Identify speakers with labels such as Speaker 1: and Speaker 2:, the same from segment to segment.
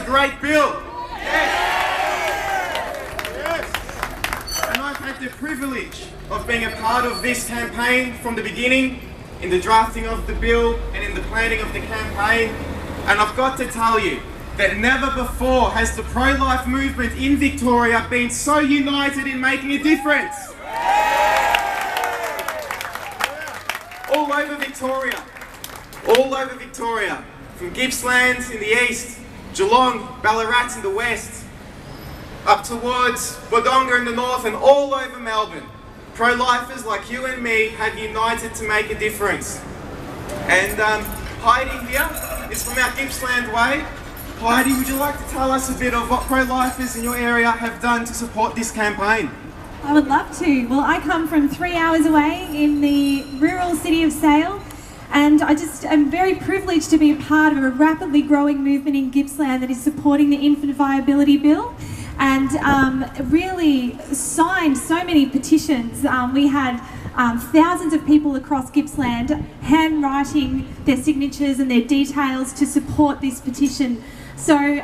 Speaker 1: a great bill. And I've had the privilege of being a part of this campaign from the beginning, in the drafting of the bill and in the planning of the campaign. And I've got to tell you that never before has the pro-life movement in Victoria been so united in making a difference. All over Victoria, from Gippsland in the east, Geelong, Ballarat in the west, up towards Wodonga in the north, and all over Melbourne. Pro-lifers like you and me have united to make a difference. And Heidi here is from our Gippsland way. Heidi, would you like to tell us a bit of what pro-lifers in your area have done to support this campaign?
Speaker 2: I would love to. Well, I come from 3 hours away in the rural city of Sale, and I just am very privileged to be a part of a rapidly growing movement in Gippsland that is supporting the infant viability bill, and really signed so many petitions. We had thousands of people across Gippsland handwriting their signatures and their details to support this petition. So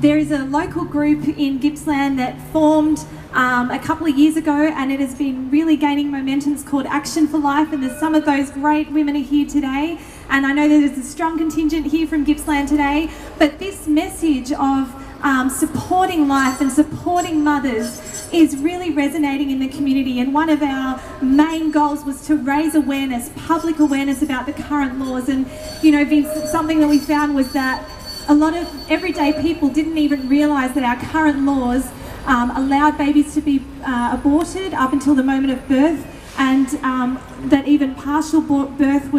Speaker 2: there is a local group in Gippsland that formed a couple of years ago, and it has been really gaining momentum. It's called Action for Life, and there's some of those great women are here today, and I know there's a strong contingent here from Gippsland today, but this message of supporting life and supporting mothers is really resonating in the community, and one of our main goals was to raise awareness, public awareness about the current laws. And you know, Vince, something that we found was that a lot of everyday people didn't even realise that our current laws allowed babies to be aborted up until the moment of birth, and that even partial birth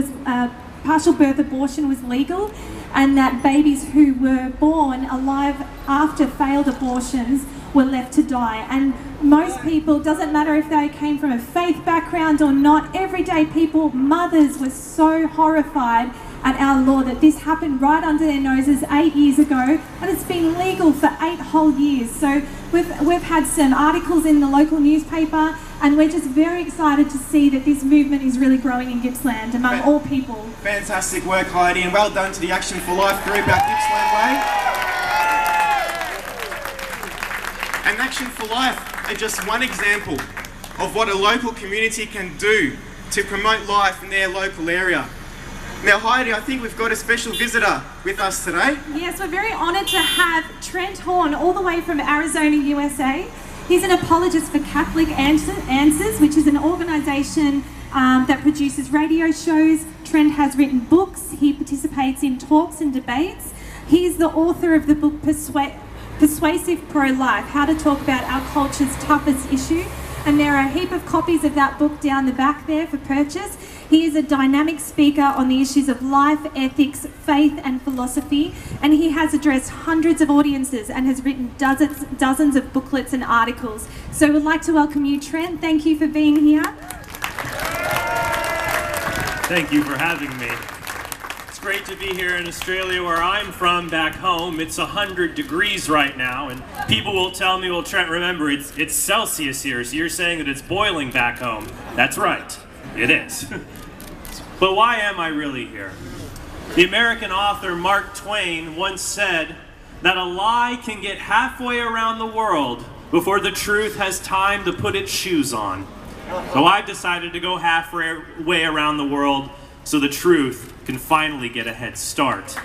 Speaker 2: abortion was legal, and that babies who were born alive after failed abortions were left to die. And most people, doesn't matter if they came from a faith background or not, everyday people, mothers, were so horrified at our law that this happened right under their noses 8 years ago, and it's been legal for 8 whole years. So we've had some articles in the local newspaper, and we're just very excited to see that this movement is really growing in Gippsland among all people.
Speaker 1: Fantastic work, Heidi, and well done to the Action for Life group out Gippsland Way. And Action for Life are just one example of what a local community can do to promote life in their local area. Now, Heidi, I think we've got a special visitor with us today.
Speaker 2: Yes, we're very honoured to have Trent Horn, all the way from Arizona, USA. He's an apologist for Catholic Answers, which is an organisation that produces radio shows. Trent has written books. He participates in talks and debates. He's the author of the book Persuasive Pro-Life, How to Talk About Our Culture's Toughest Issue. And there are a heap of copies of that book down the back there for purchase. He is a dynamic speaker on the issues of life, ethics, faith and philosophy, and he has addressed hundreds of audiences and has written dozens of booklets and articles. So we'd like to welcome you, Trent. Thank you for being here.
Speaker 3: Thank you for having me. It's great to be here in Australia, where I'm from back home. It's 100 degrees right now, and people will tell me, well, Trent, remember, it's Celsius here, so you're saying that it's boiling back home. That's right, it is. But why am I really here? The American author Mark Twain once said that a lie can get halfway around the world before the truth has time to put its shoes on. So I've decided to go halfway around the world so the truth can finally get a head start.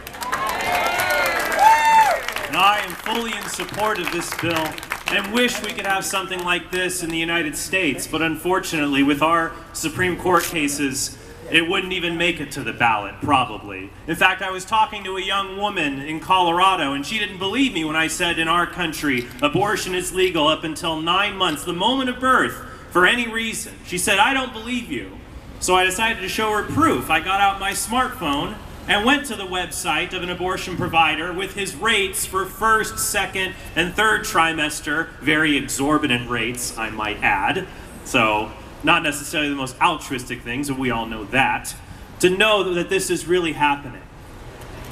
Speaker 3: And I am fully in support of this bill and wish we could have something like this in the United States, but unfortunately, with our Supreme Court cases, it wouldn't even make it to the ballot, probably. In fact, I was talking to a young woman in Colorado, and she didn't believe me when I said in our country, abortion is legal up until 9 months, the moment of birth, for any reason. She said, I don't believe you. So I decided to show her proof. I got out my smartphone and went to the website of an abortion provider with his rates for first, second, and third trimester, very exorbitant rates, I might add. So, not necessarily the most altruistic things, and we all know that, to know that this is really happening.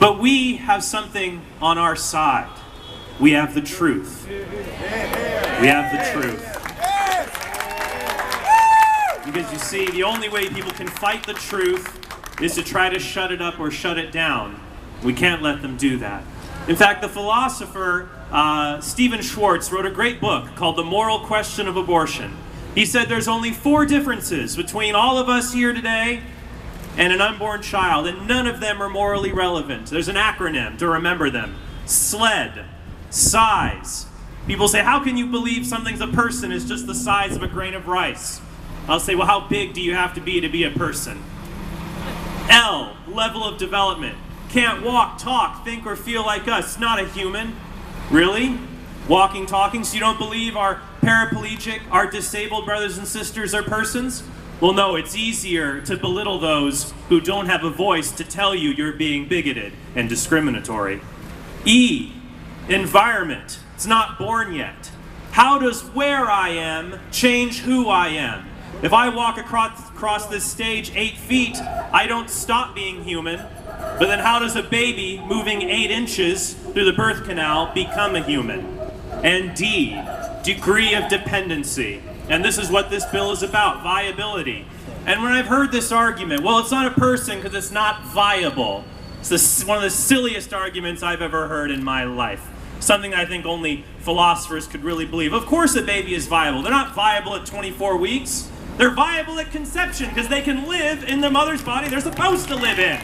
Speaker 3: But we have something on our side. We have the truth. We have the truth. Because you see, the only way people can fight the truth is to try to shut it up or shut it down. We can't let them do that. In fact, the philosopher Stephen Schwartz wrote a great book called The Moral Question of Abortion. He said there's only 4 differences between all of us here today and an unborn child, and none of them are morally relevant. There's an acronym to remember them. SLED, size. People say, how can you believe something's a person is just the size of a grain of rice? I'll say, well, how big do you have to be a person? L, level of development. Can't walk, talk, think, or feel like us. Not a human. Really? Walking, talking, so you don't believe our paraplegic, our disabled brothers and sisters are persons? Well, no, it's easier to belittle those who don't have a voice to tell you you're being bigoted and discriminatory. E, environment. It's not born yet. How does where I am change who I am? If I walk across this stage 8 feet, I don't stop being human. But then how does a baby moving 8 inches through the birth canal become a human? And D, degree of dependency. And this is what this bill is about, viability. And when I've heard this argument, well, it's not a person because it's not viable. It's one of the silliest arguments I've ever heard in my life. Something I think only philosophers could really believe. Of course a baby is viable. They're not viable at 24 weeks. They're viable at conception because they can live in the mother's body they're supposed to live in.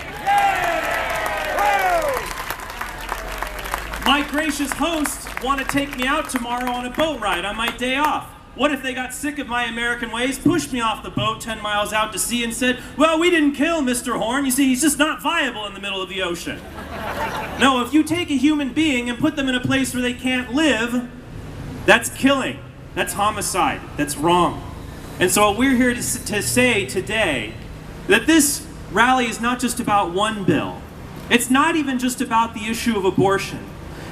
Speaker 3: My gracious hosts want to take me out tomorrow on a boat ride on my day off. What if they got sick of my American ways, pushed me off the boat 10 miles out to sea and said, well, we didn't kill Mr. Horn. You see, he's just not viable in the middle of the ocean. No, if you take a human being and put them in a place where they can't live, that's killing. That's homicide. That's wrong. And so we're here to say today that this rally is not just about one bill. It's not even just about the issue of abortion.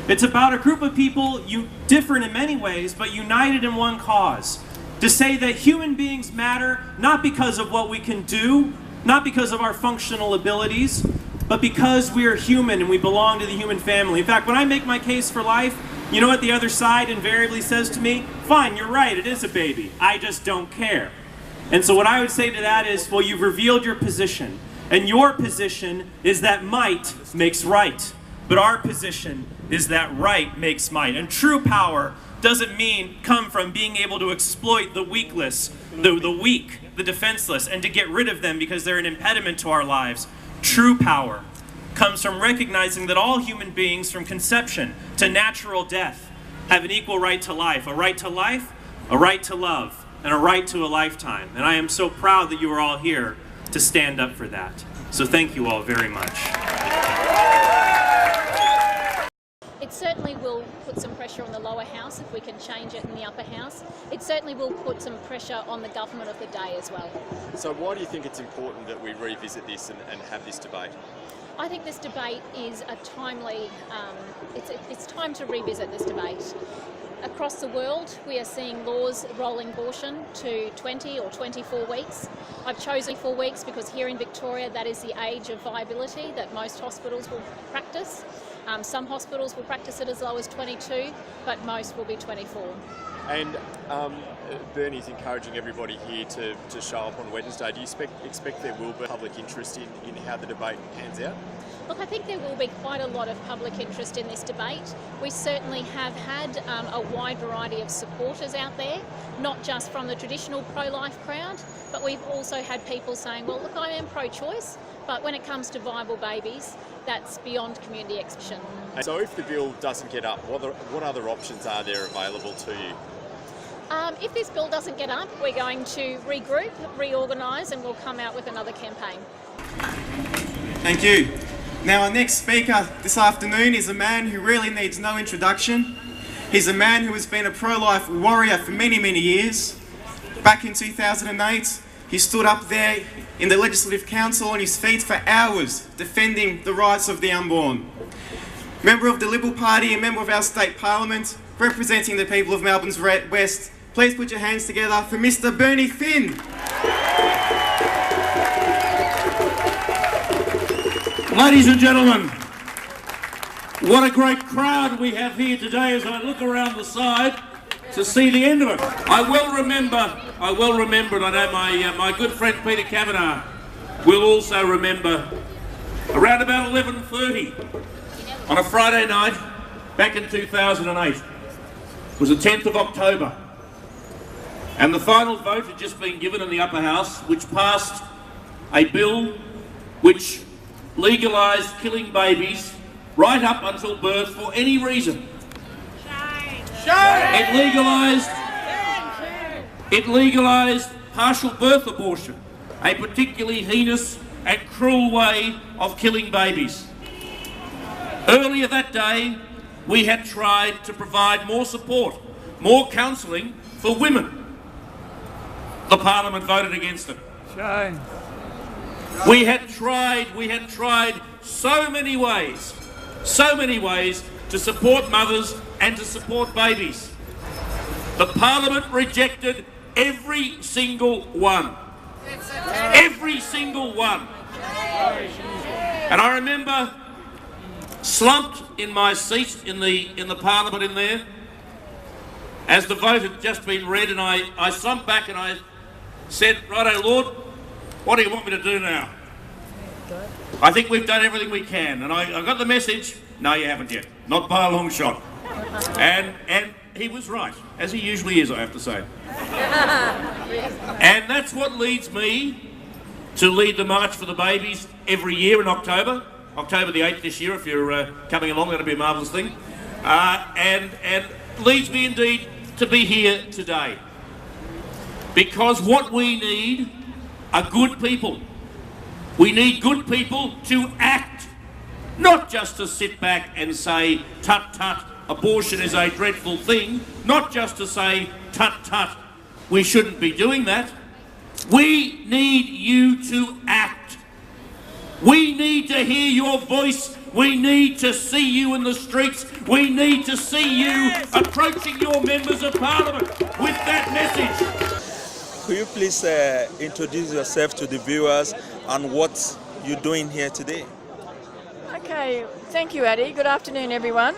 Speaker 3: It's about a group of people, different in many ways, but united in one cause. To say that human beings matter not because of what we can do, not because of our functional abilities, but because we are human and we belong to the human family. In fact, when I make my case for life, you know what the other side invariably says to me? Fine, you're right, it is a baby. I just don't care. And so what I would say to that is, well, you've revealed your position. And your position is that might makes right. But our position is that right makes might. And true power doesn't come from being able to exploit the weakless, the weak, the defenseless, and to get rid of them because they're an impediment to our lives. True power comes from recognizing that all human beings from conception to natural death have an equal right to life, a right to life, a right to love, and a right to a lifetime. And I am so proud that you are all here to stand up for that. So thank you all very much.
Speaker 4: It certainly will put some pressure on the lower house if we can change it in the upper house. It certainly will put some pressure on the government of the day as well.
Speaker 5: So why do you think it's important that we revisit this and have this debate?
Speaker 4: I think this debate is a timely, it's time to revisit this debate. Across the world, we are seeing laws rolling abortion to 20 or 24 weeks. I've chosen 4 weeks because here in Victoria, that is the age of viability that most hospitals will practice. Some hospitals will practice it as low as 22, but most will be 24.
Speaker 5: And Bernie's encouraging everybody here to show up on Wednesday. Do you expect there will be public interest in how the debate pans out?
Speaker 4: Look, I think there will be quite a lot of public interest in this debate. We certainly have had a wide variety of supporters out there, not just from the traditional pro-life crowd, but we've also had people saying, well, look, I am pro-choice, but when it comes to viable babies, that's beyond community expression.
Speaker 5: So if the bill doesn't get up, what other options are there available to you?
Speaker 4: If this bill doesn't get up, we're going to regroup, reorganise, and we'll come out with another campaign.
Speaker 1: Thank you. Now our next speaker this afternoon is a man who really needs no introduction. He's a man who has been a pro-life warrior for many, many years. Back in 2008, he stood up there in the Legislative Council on his feet for hours defending the rights of the unborn. Member of the Liberal Party and member of our state parliament, representing the people of Melbourne's West, please put your hands together for Mr. Bernie Finn.
Speaker 6: Ladies and gentlemen, what a great crowd we have here today as I look around the side to see the end of it. I will remember, and I know my good friend Peter Kavanagh will also remember, around about 11:30, on a Friday night back in 2008. It was the 10th of October. And the final vote had just been given in the upper house, which passed a bill which legalised killing babies right up until birth for any reason. It legalised partial birth abortion, a particularly heinous and cruel way of killing babies. Earlier that day, we had tried to provide more support, more counselling for women. The Parliament voted against it.
Speaker 7: Shame.
Speaker 6: We had tried so many ways to support mothers and to support babies. The Parliament rejected every single one. Every single one. And I remember slumped in my seat in the Parliament in there as the vote had just been read, and I slumped back and I said, "Righto, Lord, what do you want me to do now? I think we've done everything we can." And I got the message, "No, you haven't yet. Not by a long shot." And he was right, as he usually is, I have to say. And that's what leads me to lead the March for the Babies every year in October the 8th this year. If you're coming along, that'll be a marvellous thing. And leads me indeed to be here today. Because what we need are good people. We need good people to act, not just to sit back and say, "Tut tut, abortion is a dreadful thing," not just to say, "Tut tut, we shouldn't be doing that." We need you to act. We need to hear your voice. We need to see you in the streets. We need to see you approaching your members of Parliament with that message.
Speaker 8: Could you please introduce yourself to the viewers and what you're doing here today?
Speaker 9: Okay, thank you, Addy. Good afternoon, everyone.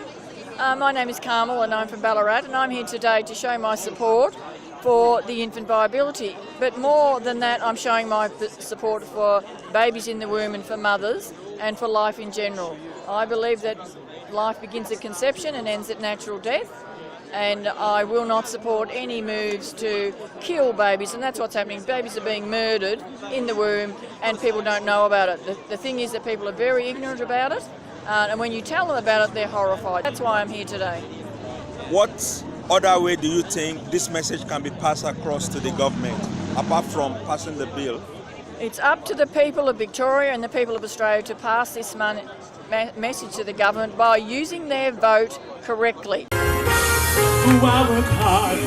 Speaker 9: My name is Carmel and I'm from Ballarat, and I'm here today to show my support for the infant viability. But more than that, I'm showing my support for babies in the womb and for mothers and for life in general. I believe that life begins at conception and ends at natural death, and I will not support any moves to kill babies, and that's what's happening. Babies are being murdered in the womb and people don't know about it. The thing is that people are very ignorant about it, and when you tell them about it, they're horrified. That's why I'm here today.
Speaker 8: What other way do you think this message can be passed across to the government, apart from passing the bill?
Speaker 9: It's up to the people of Victoria and the people of Australia to pass this message to the government by using their vote correctly.
Speaker 7: I work hard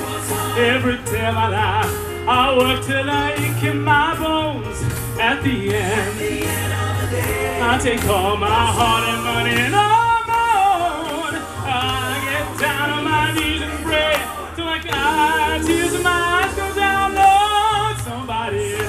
Speaker 7: every day of my life. I work till I ache in my bones. At the end of the day, I take all my heart and money and all my own. I get down on my knees and pray till I cry, tears in my eyes go down. Lord, somebody.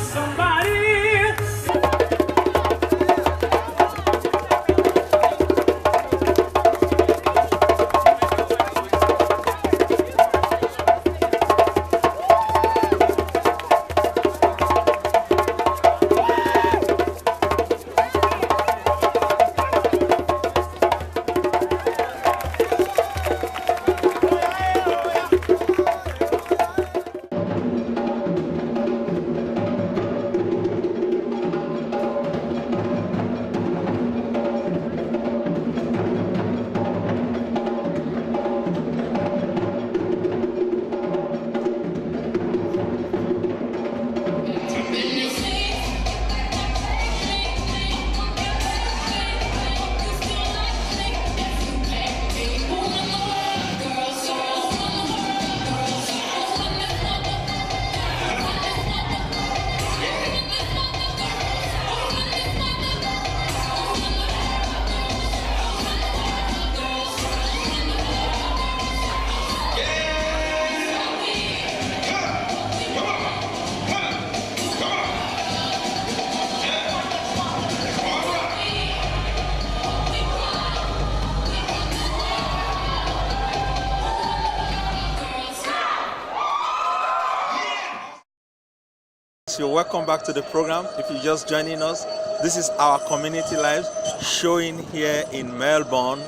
Speaker 8: So welcome back to the program. If you're just joining us, this is our community live showing here in Melbourne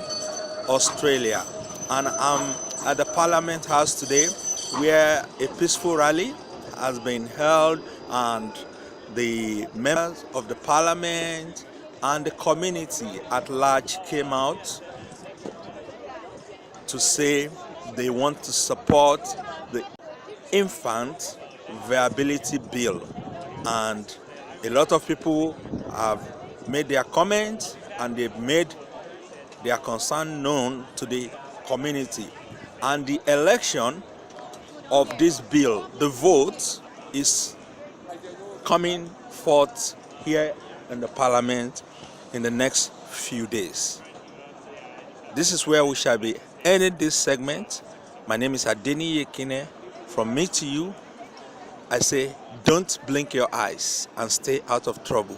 Speaker 8: Australia. And I'm at the Parliament House today, where a peaceful rally has been held, and the members of the Parliament and the community at large came out to say they want to support the infant viability bill. And a lot of people have made their comments, and they've made their concern known to the community. And the election of this bill, the vote, is coming forth here in the Parliament in the next few days. This is where we shall be ending this segment. My name is Adeni Yekine. From me to you, I say, don't blink your eyes and stay out of trouble.